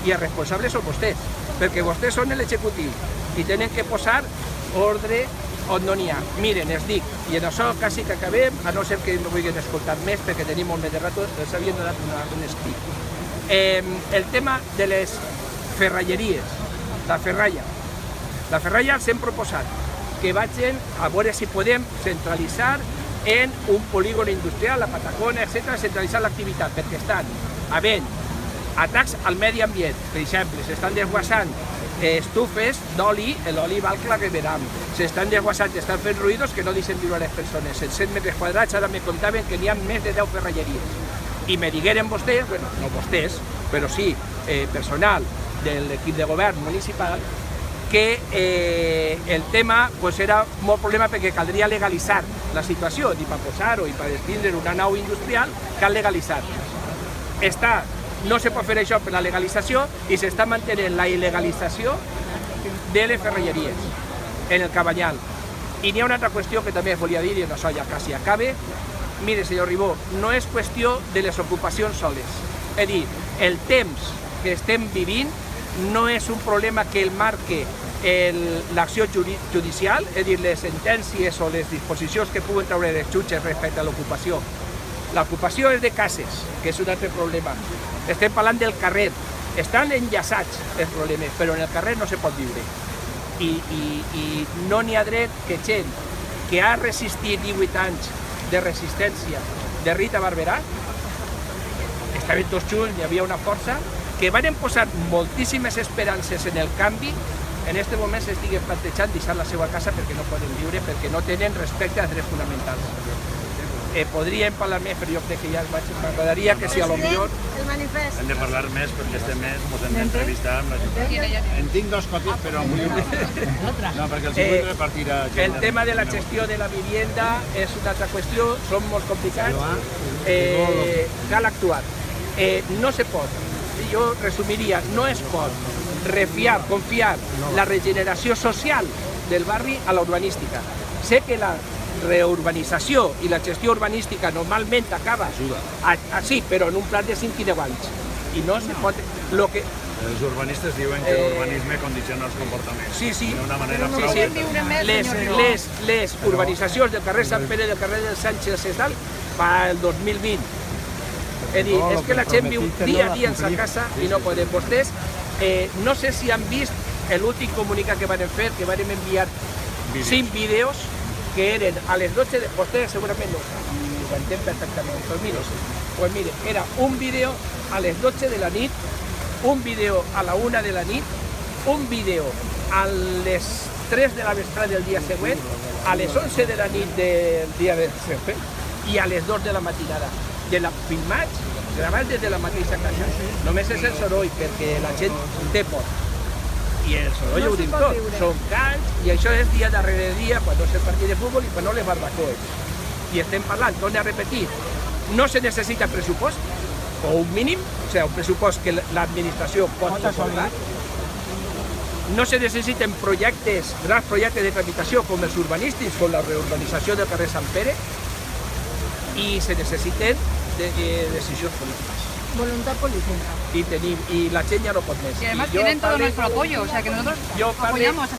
i els responsables són vostès, perquè vostès són l'executiu i tenen que posar ordre on no n'hi ha. Miren, els dic, i en això quasi que acabem, a no ser que no vulguin escoltar més, perquè tenim molt més de rato, els havien donat un escrit. El tema de les ferralleries, la ferralla. La ferralla els hem proposat que vagin a veure si podem centralitzar en un polígon industrial, la Patacona, etc., centralitzar l'activitat, perquè estan havent atacs al medi ambient. Per exemple, s'estan desguassant estufes d'oli, l'oli val claveram. S'estan desguassant, estan fent ruïdos que no deixen viure les persones. En 100 metres quadrats ara me contaven que n'hi ha més de 10 ferralleries. I me digueren vostès, bueno, no vostès, però sí personal de l'equip de govern municipal, que el tema pues, era molt problema perquè caldria legalitzar la situació, i per posar-ho i per tindre una nau industrial cal legalitzar. No se pot fer això per la legalització i s'està mantenint la il·legalització de les ferralleries en el Cabanyal. I n'hi ha una altra qüestió que també es volia dir, i en això ja quasi acabe. Mire, senyor Ribó, no és qüestió de les ocupacions soles. És a dir, el temps que estem vivint no és un problema que el marque l'acció judicial, és a dir, les sentències o les disposicions que puguen treure les jutges respecte a l'ocupació. L'ocupació és de cases, que és un altre problema. Estem parlant del carrer. Estan enllaçats els problemes, però en el carrer no se pot viure. I no n'hi ha dret que gent que ha resistit 18 anys de resistència de Rita Barberà, estaven tots junts, hi havia una força, que van posar moltíssimes esperances en el canvi, en aquest moment s'estiguen plantejant deixar la seva casa perquè no poden viure, perquè no tenen respecte als drets fonamentals. Podríem parlar més, però jo crec que ja es vaig. M'agradaria que si a lo millor... Hem de parlar més perquè este mes ens hem d'entrevistar amb la ciutat. En tinc dos copies, però amb un... No, perquè els vull repartir a... El tema de la gestió de la vivienda és una altra qüestió, són molt complicats, cal actuar. No se pot, jo resumiria, no es pot confiar la regeneració social del barri a la urbanística. Sé que la reurbanització i la gestió urbanística normalment acaba així, però en un plat de 5 i 10 anys. I no se pot... Els urbanistes diuen que l'urbanisme condiciona els comportaments. Sí. D'una manera prou... Les urbanitzacions del carrer Sant Pere, del carrer del Sánchez Cestal, fa el 2020. És dir, és que la gent viu dia a dia en sa casa i no poden. Vostès, no sé si han vist l'últim comunicat que van fer, que van enviar 5 vídeos que eren a les 12 de... Vostès segurament no ho entén perfectament, pues mire, era un vídeo a les 12 de la nit, un vídeo a la 1 de la nit, un vídeo a les 3 de la vesprada del dia següent, a les 11 de la nit del dia següent i a les 2 de la matinada. De la filmats, gravats des de la mateixa casa. Només és el soroll, perquè la gent té por. I el soroll ho dic tot, són cants, i això és dia darrere dia, quan no és el partit de futbol i quan no les barbacoes. I estem parlant, torno a repetir, no se necessita pressupost, o un mínim, o sigui, un pressupost que l'administració pot suportar. No se necessiten projectes, grans projectes de tramitació com els urbanístics, com la reurbanització del carrer Sant Pere, i se necessiten decisions polítiques. Voluntad política. Y la gent ja no pot més. Y además tienen todo nuestro apoyo, o sea que nosotros apoyamos.